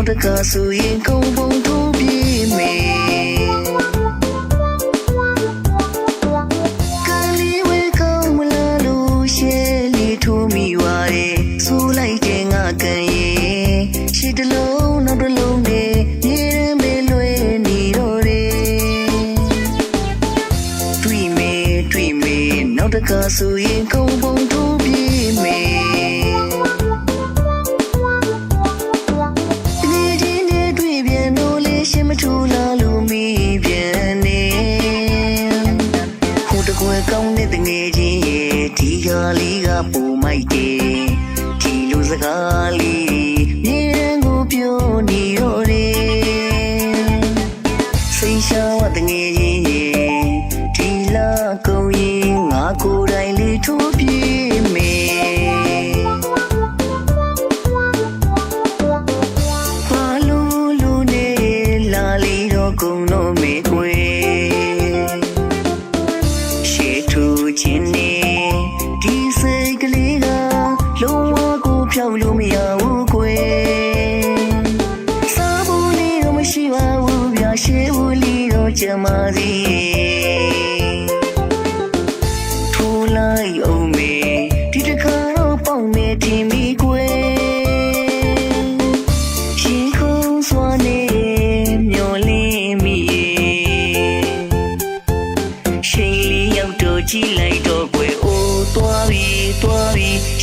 တကဆိုရင်ကုန်းပုံထိုးပြေးမယ်ကလေးဝဲကောင်းမလားလို့ရှဲလေးထိုးမိပါရဲ့ဆိုလိုက်တဲ့ငါကန်ရဲ့ရှစ်တလုံးနောက်တစ်လုံးနဲ့မြေရန်ပဲလွဲနေတော့တယ်တွေ့မယ်နောက်တကဆိုရင်ကုန်းပုံထိုးပြေးမယ်မထူလာလို့မိပြန်နေဟိုတကွယ်ကောင်းတဲ့တငယ်ချင်းရဲ့ဒီကားလေးကပူမိုက်တယ်ဒီလိုစကားလေးမြေရန်ကိုပြောနေတော့တယ်စိတ်ရှားတငယ်ချင်းရဲ့ဒီလာကုန်ရင်ငါကိုယ်တိုင်လေးထိုးပြေးမယ်ကုန်တော့မေကွယ်ရှေ့ထူခြင်းနေဒီစိတ်ကလေးကလုံးဝကိုဖြောက်လို့မရဘူးကွယ်စားဖို့လေးတော့မရှိပါဘူးဗျာရှေ့ဦးလေးတော့ကြမ်းပါစီထိုးလိုက်အောင်မေဒီတခါတော့ပေါက်နေတင်ပြီးကွယ်ရှင်ခုံးစွာနေကြည့်လိုက်တော့ကွယ်အိုးသွားပြီ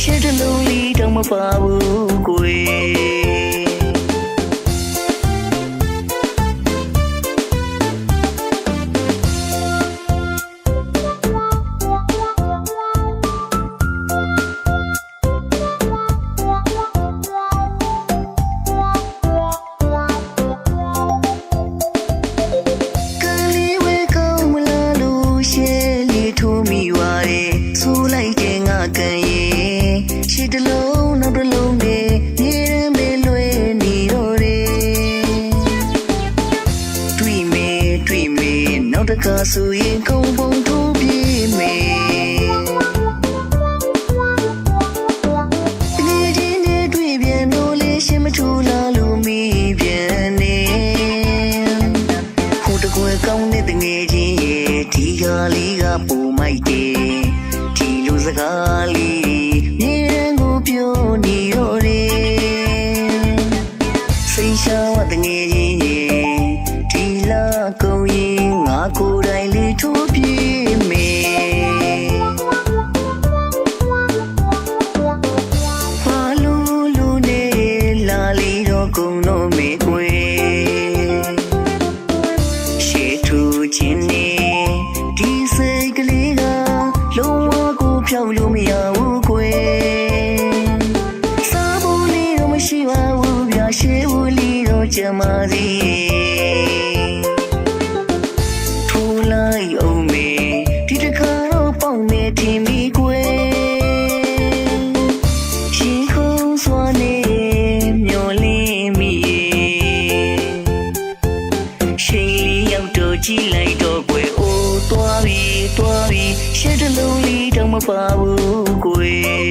ရှစ်တလုံးလေးတော့မပါဘူးကွယ်ဆိုလိုက်တဲ့ငါကန်ရဲ့ရှစ်တလုံးနောက်တစ်လုံးနဲ့မြေရန်ပဲလွဲနေတော့တယ်တွေ့မယ်နောက်တကဆိုရင်ကုန်းပုံထိုးပြေးမယ်တကယ်ချင်းနဲ့တွေ့ပြန်လို့လေရှင်မထူလာလို့မိပြန်နေဟိုတကွယ်ကောင်းတဲ့တငယ်ချင်းရဲ့ဒီကားလေးကပူမိုက်တယ်စကားလေးမြေရန်ကိုပြောနေတော့တယ်စိတ်ရှားတငယ်ချင်းရဲ့ဒီလာကုန်ရင်ငါကိုယ်တိုင်လေးထိုးပြေးမယ်ဘာလို့နဲ့လာလီတော့ကုန်တော့မေကွယ်ရှေ့ထူခြင်းနေဒီစိတ်ကလေးကလုံးဝဖြောက်လို့မရဘူးကွယ်စားဖို့လေးတော့မရှိပါဘူးဗျာရှေ့ဦးလေးတော့ကြမ်းပါစီထိုးလိုက်အောင်မေဒီတခါတော့ပေါက်နေတင်ပြီးကွယ်ရှင်ခုံးစွာနေမျောလင်းမိရှိန်လေးရောက်တော့ကြည့်လိုက်တော့ကွယ်အိုးသွားပြီရှစ်တလုံးလေးတော့မပါဘူးကွယ်